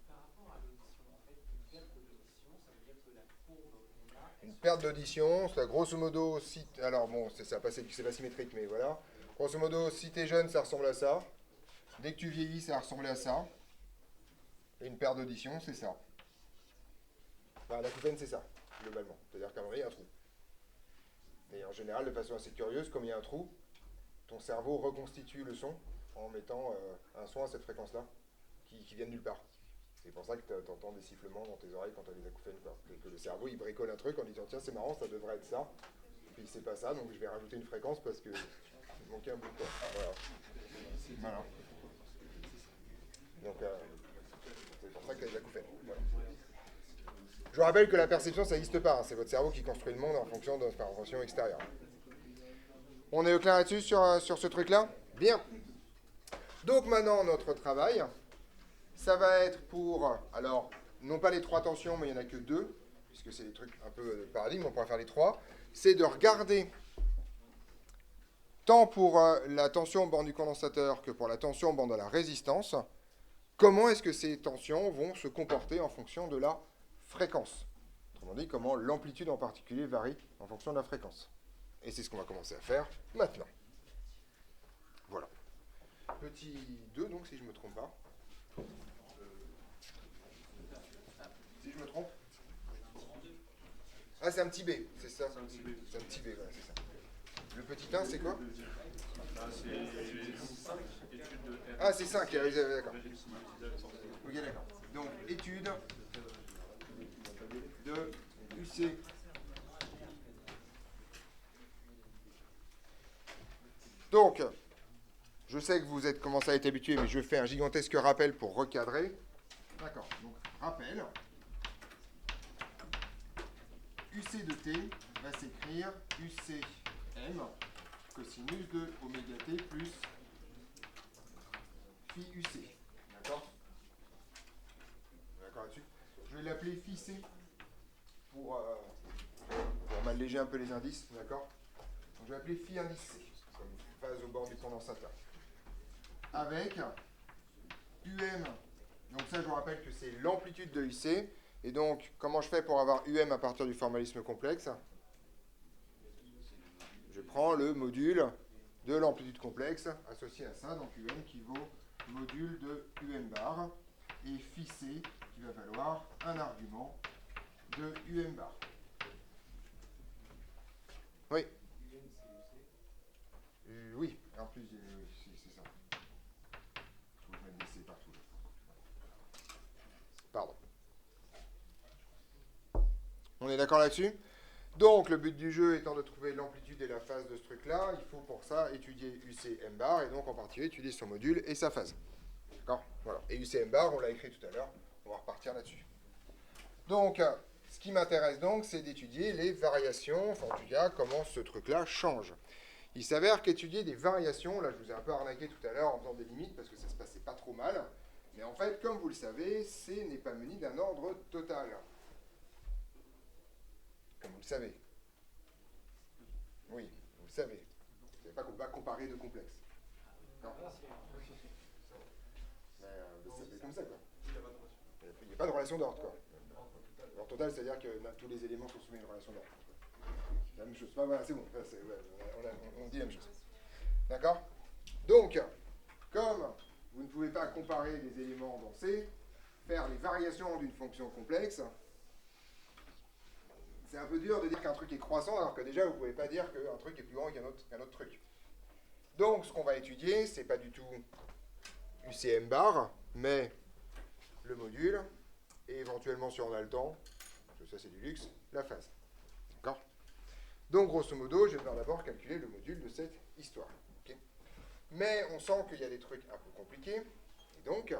Par rapport à l'audition, en fait, une perte d'audition, ça veut dire que la courbe qu'on a. Une perte d'audition, c'est grosso modo, si, alors bon, c'est pas symétrique, mais voilà. Grosso modo, si t'es jeune, ça ressemble à ça. Dès que tu vieillis, ça va ressembler à ça. Et une perte d'audition, c'est ça. Enfin, l'acouphène, c'est ça, globalement. C'est-à-dire qu'à un moment, il y a un trou. Et en général, de façon assez curieuse, comme il y a un trou, ton cerveau reconstitue le son en mettant un son à cette fréquence-là, qui vient de nulle part. C'est pour ça que tu entends des sifflements dans tes oreilles quand tu as des acouphènes, quoi. Et que le cerveau, il bricole un truc en disant, tiens, c'est marrant, ça devrait être ça. Et puis c'est pas ça, donc je vais rajouter une fréquence parce que il manquait un bout de quoi. Voilà. Voilà. Donc, c'est pour ça qu'il y a des acouphènes. Voilà. Je vous rappelle que la perception, ça n'existe pas. Hein. C'est votre cerveau qui construit le monde en fonction de l'information extérieure. On est au clair là-dessus sur ce truc-là? Bien. Donc maintenant, notre travail, ça va être pour, alors, non pas les 3 tensions, mais il n'y en a que 2, puisque c'est des trucs un peu de paradigme, on pourra faire les 3, c'est de regarder, tant pour la tension en borne du condensateur que pour la tension en borne de la résistance, comment est-ce que ces tensions vont se comporter en fonction de la fréquence. Autrement dit, comment l'amplitude en particulier varie en fonction de la fréquence. Et c'est ce qu'on va commencer à faire maintenant. Voilà. Petit 2, donc, si je ne me trompe pas. Si je me trompe. Ah, c'est un petit B, c'est ça? C'est un petit B, voilà, c'est ça. Le petit 1, c'est quoi? Ah, c'est 5, d'accord. Ok, d'accord. Donc, étude de UC. Donc, je sais que vous êtes commencé à être habitué, mais je fais un gigantesque rappel pour recadrer. D'accord. Donc, rappel. UC de T va s'écrire UCM cosinus de oméga T plus phi UC. D'accord? D'accord là-dessus? Je vais l'appeler phi C pour m'alléger un peu les indices. D'accord? Donc, je vais l'appeler phi indice C, comme phase au bord du condensateur. Avec UM. Donc ça, je vous rappelle que c'est l'amplitude de UC. Et donc, comment je fais pour avoir UM à partir du formalisme complexe? Je prends le module de l'amplitude complexe associé à ça, donc UM qui vaut module de UM bar, et phi C qui va valoir un argument de UM bar. Oui. Oui, en plus, c'est ça. Je trouve que je vais laisser partout. Pardon. On est d'accord là-dessus? Donc, le but du jeu étant de trouver l'amplitude et la phase de ce truc-là, il faut pour ça étudier UCM bar, et donc en particulier étudier son module et sa phase. D'accord? Voilà. Et UCM bar, on l'a écrit tout à l'heure, on va repartir là-dessus. Donc, ce qui m'intéresse donc, c'est d'étudier les variations, enfin en tout cas, comment ce truc-là change. Il s'avère qu'étudier des variations, là je vous ai un peu arnaqué tout à l'heure en faisant des limites, parce que ça se passait pas trop mal, mais en fait, comme vous le savez, C n'est pas muni d'un ordre total. Comme vous le savez. Oui, vous le savez. Vous ne savez pas qu'on va comparer deux complexes. Non. Mais c'est comme ça, quoi. Il n'y a pas de relation d'ordre, quoi. L'ordre total, c'est-à-dire que tous les éléments sont soumis à une relation d'ordre. C'est la même chose. Voilà, c'est bon. On dit la même chose. D'accord? Donc, comme vous ne pouvez pas comparer des éléments dans C, faire les variations d'une fonction complexe, c'est un peu dur de dire qu'un truc est croissant, alors que déjà, vous ne pouvez pas dire qu'un truc est plus grand qu'un autre truc. Donc, ce qu'on va étudier, c'est pas du tout UCM bar, mais le module, et éventuellement, si on a le temps, parce que ça c'est du luxe, la phase. D'accord? Donc, grosso modo, je vais devoir d'abord calculer le module de cette histoire. Okay? Mais on sent qu'il y a des trucs un peu compliqués, et donc,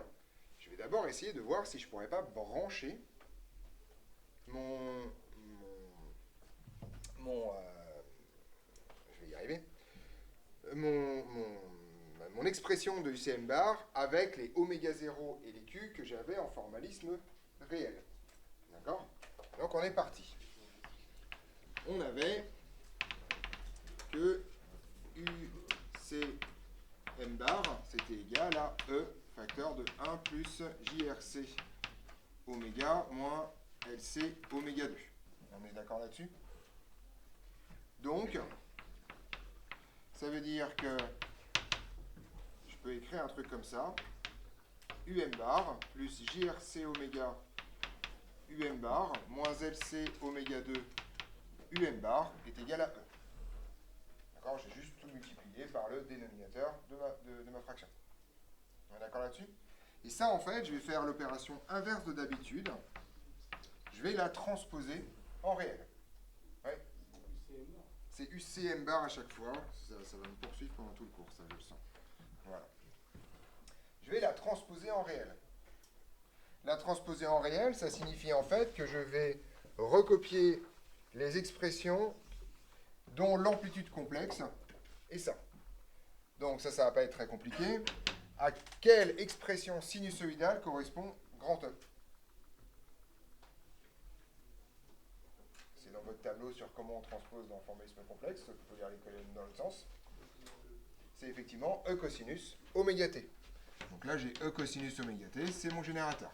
je vais d'abord essayer de voir si je ne pourrais pas brancher je vais y arriver, mon expression de UCM bar avec les oméga 0 et les Q que j'avais en formalisme réel. D'accord? Donc on est parti. On avait que UCM bar, c'était égal à E facteur de 1 plus JRC oméga moins LC oméga 2. On est d'accord là-dessus? Donc, ça veut dire que je peux écrire un truc comme ça. UM bar plus JRC oméga UM bar moins LC oméga 2 UM bar est égal à E. D'accord? J'ai juste tout multiplié par le dénominateur de ma fraction. On est d'accord là-dessus? Et ça, en fait, je vais faire l'opération inverse de d'habitude. Je vais la transposer en réel. Ouais. C'est UCM bar à chaque fois. Ça va me poursuivre pendant tout le cours, ça, je le sens. Voilà. Je vais la transposer en réel. La transposer en réel, ça signifie en fait que je vais recopier les expressions dont l'amplitude complexe est ça. Donc ça va pas être très compliqué. À quelle expression sinusoïdale correspond grand E? C'est dans votre tableau sur comment on transpose dans le formalisme complexe, il faut lire les colonnes dans l'autre sens. C'est effectivement E cosinus oméga t. Donc là j'ai E cosinus oméga t, c'est mon générateur.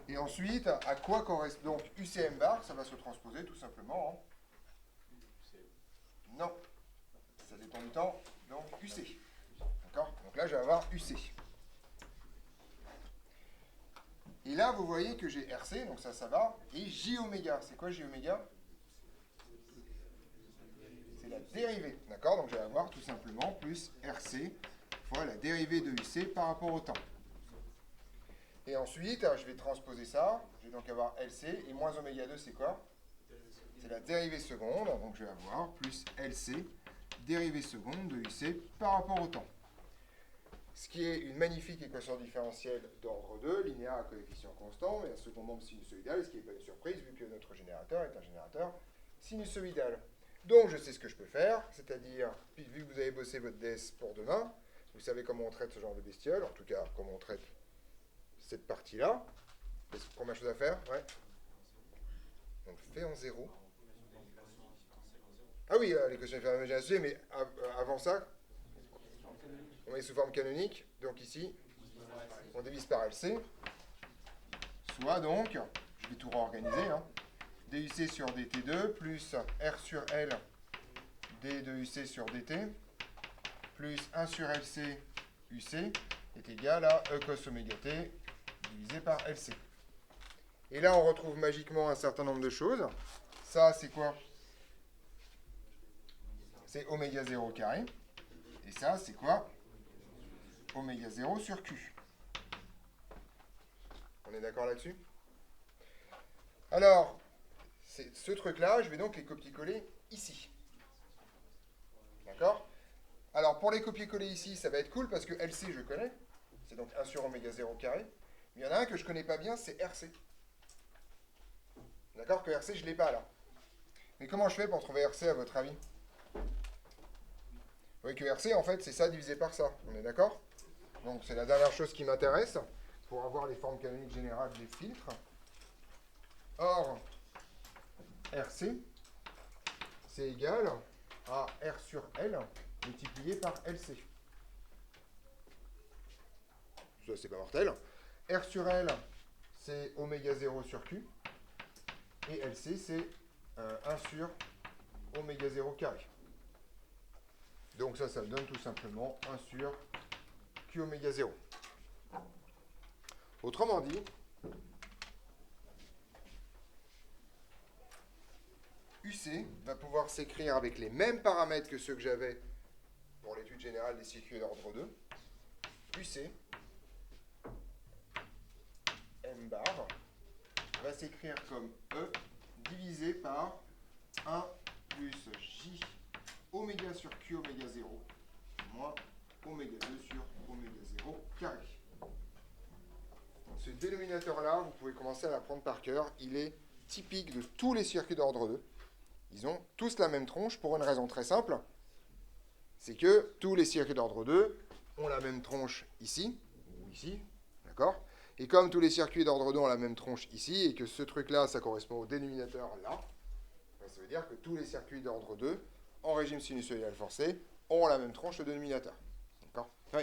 Et ensuite, à quoi correspond donc UCM bar? Ça va se transposer tout simplement en... Non, ça dépend du temps, donc UC. D'accord? Donc là, je vais avoir UC. Et là, vous voyez que j'ai RC, donc ça va. Et J oméga, c'est quoi J oméga? C'est la dérivée, d'accord? Donc je vais avoir tout simplement plus RC fois la dérivée de UC par rapport au temps. Et ensuite, je vais transposer ça. Je vais donc avoir LC. Et moins oméga 2, c'est quoi? C'est la dérivée seconde. Donc je vais avoir plus LC, dérivée seconde de UC par rapport au temps. Ce qui est une magnifique équation différentielle d'ordre 2, linéaire à coefficient constant, mais un second membre sinusoïdal, ce qui n'est pas une surprise, vu que notre générateur est un générateur sinusoïdal. Donc je sais ce que je peux faire, c'est-à-dire, vu que vous avez bossé votre DS pour demain, vous savez comment on traite ce genre de bestiole, en tout cas comment on traite cette partie-là. Première chose à faire, ouais. Donc fait en zéro. Ah oui, l'équation différentielle associée, mais avant ça, on est sous forme canonique, donc ici, on divise par LC, soit donc, je vais tout réorganiser, hein, DUC sur DT2 plus R sur L D de UC sur DT plus 1 sur LC UC est égal à E cos oméga T divisé par LC. Et là, on retrouve magiquement un certain nombre de choses. Ça, c'est quoi? C'est oméga 0 carré. Et ça, c'est quoi? Oméga 0 sur Q. On est d'accord là-dessus? Alors, ce truc-là, je vais donc les copier-coller ici. D'accord? Alors, pour les copier-coller ici, ça va être cool parce que LC, je connais. C'est donc 1 sur oméga 0 carré. Mais il y en a un que je ne connais pas bien, c'est RC. D'accord? Que RC, je ne l'ai pas là. Mais comment je fais pour trouver RC à votre avis? Vous voyez que RC, en fait, c'est ça divisé par ça. On est d'accord? Donc, c'est la dernière chose qui m'intéresse pour avoir les formes canoniques générales des filtres. Or, RC, c'est égal à R sur L multiplié par LC. Ça, c'est pas mortel. R sur L, c'est oméga 0 sur Q. Et LC, c'est 1 sur oméga 0 carré. Donc ça me donne tout simplement 1 sur Q oméga 0. Autrement dit, UC va pouvoir s'écrire avec les mêmes paramètres que ceux que j'avais pour l'étude générale des circuits d'ordre 2. UC M bar va s'écrire comme E divisé par 1 plus J oméga sur Q oméga 0 moins oméga 2 sur oméga 0 carré. Ce dénominateur-là, vous pouvez commencer à l'apprendre par cœur. Il est typique de tous les circuits d'ordre 2. Ils ont tous la même tronche pour une raison très simple. C'est que tous les circuits d'ordre 2 ont la même tronche ici, ou ici, d'accord? Et comme tous les circuits d'ordre 2 ont la même tronche ici, et que ce truc-là, ça correspond au dénominateur là, ça veut dire que tous les circuits d'ordre 2, en régime sinusoïdal forcé, ont la même tronche de dénominateur. D'accord? Oui.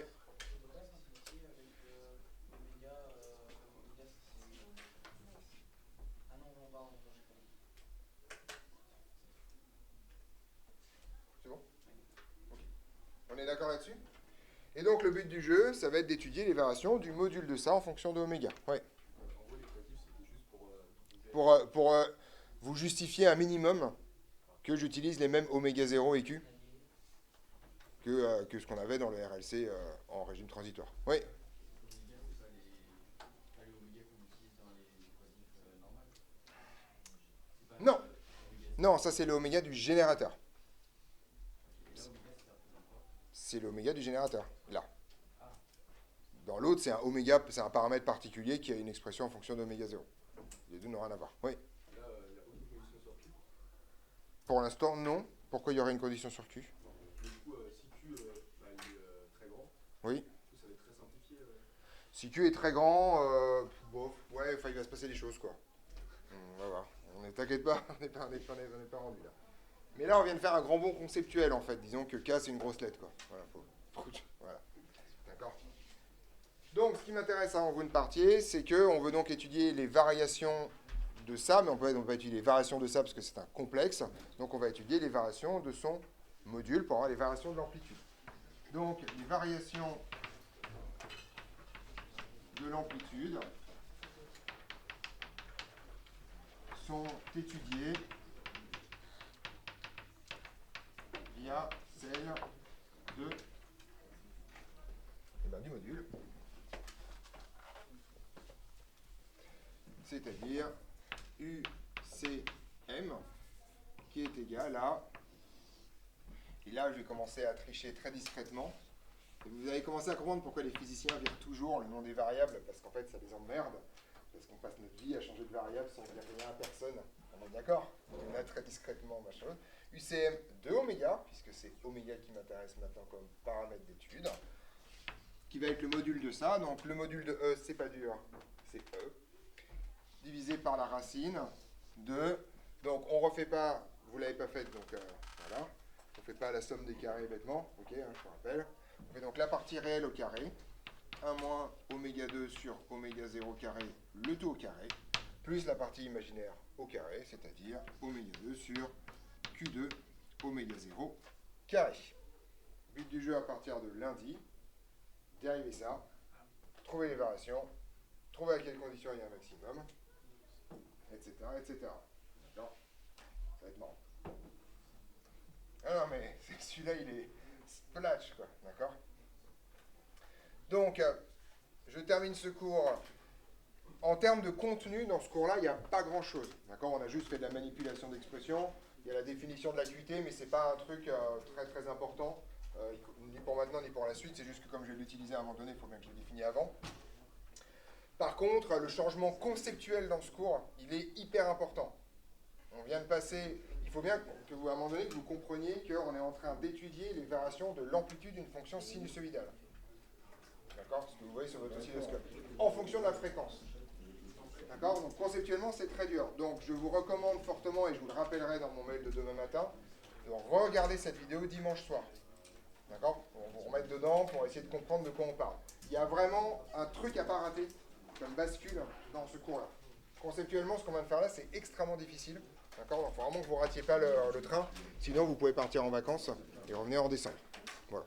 C'est bon? Okay. On est d'accord là-dessus? Et donc le but du jeu, ça va être d'étudier les variations du module de ça en fonction de oméga. Ouais. En gros, l'équatif, c'était juste Pour vous justifier un minimum que j'utilise les mêmes oméga 0 et Q que ce qu'on avait dans le RLC en régime transitoire. Oui. Non, ça c'est le oméga du générateur. C'est l'oméga du générateur, là. Dans l'autre, c'est un oméga, c'est un paramètre particulier qui a une expression en fonction d'oméga 0. Les deux n'ont rien à voir. Oui. Là, il n'y a aucune condition sur Q. Pour l'instant, non. Pourquoi il y aurait une condition sur Q? Du coup, si Q il est très grand, Oui. ça va être très simplifié. Si Q est très grand, bon, ouais, il va se passer des choses, quoi. On va voir. T'inquiète pas, on n'est pas rendu là. Mais là, on vient de faire un grand bond conceptuel, en fait. Disons que K, c'est une grosse lettre, quoi. Voilà, voilà. D'accord. Donc, ce qui m'intéresse avant que vous ne partiez, c'est qu'on veut donc étudier les variations de ça, mais on peut étudier les variations de ça parce que c'est un complexe. Donc, on va étudier les variations de son module pour avoir les variations de l'amplitude. Donc, les variations de l'amplitude sont étudiées via celle du module, c'est-à-dire UCM qui est égal à, et là je vais commencer à tricher très discrètement, et vous allez commencer à comprendre pourquoi les physiciens virent toujours le nom des variables, parce qu'en fait ça les emmerde, parce qu'on passe notre vie à changer de variable sans dire rien à personne, on est d'accord? On a très discrètement machin. UCM de oméga, puisque c'est oméga qui m'intéresse maintenant comme paramètre d'étude, qui va être le module de ça. Donc le module de E, c'est pas dur, c'est E, divisé par la racine de... Donc on refait pas, vous l'avez pas fait, donc voilà. On fait pas la somme des carrés bêtement, ok, hein, je vous rappelle. On fait donc la partie réelle au carré, 1 moins oméga 2 sur oméga 0 carré, le tout au carré, plus la partie imaginaire au carré, c'est-à-dire oméga 2 sur Q2 oméga 0 carré. But du jeu à partir de lundi, dériver ça, trouver les variations, trouver à quelles conditions il y a un maximum, etc. etc. Non, ça va être marrant. Ah non, mais celui-là, il est splash, quoi, d'accord? Donc, je termine ce cours. En termes de contenu, dans ce cours-là, il n'y a pas grand-chose, d'accord? On a juste fait de la manipulation d'expressions, il y a la définition de l'acuité, mais ce n'est pas un truc très très important, ni pour maintenant ni pour la suite, c'est juste que comme je vais l'utiliser à un moment donné, il faut bien que je le définisse avant. Par contre, le changement conceptuel dans ce cours, il est hyper important. On vient de passer, il faut bien que vous, à un moment donné, que vous compreniez qu'on est en train d'étudier les variations de l'amplitude d'une fonction sinusoïdale. D'accord? Ce que vous voyez sur votre oscilloscope. En fonction de la fréquence. D'accord? Donc conceptuellement, c'est très dur. Donc je vous recommande fortement, et je vous le rappellerai dans mon mail de demain matin, de regarder cette vidéo dimanche soir. D'accord? On va vous remettre dedans pour essayer de comprendre de quoi on parle. Il y a vraiment un truc à pas rater, comme bascule dans ce cours-là. Conceptuellement, ce qu'on vient de faire là, c'est extrêmement difficile. D'accord? Donc il faut vraiment que vous ne ratiez pas le train, sinon vous pouvez partir en vacances et revenir en décembre. Voilà.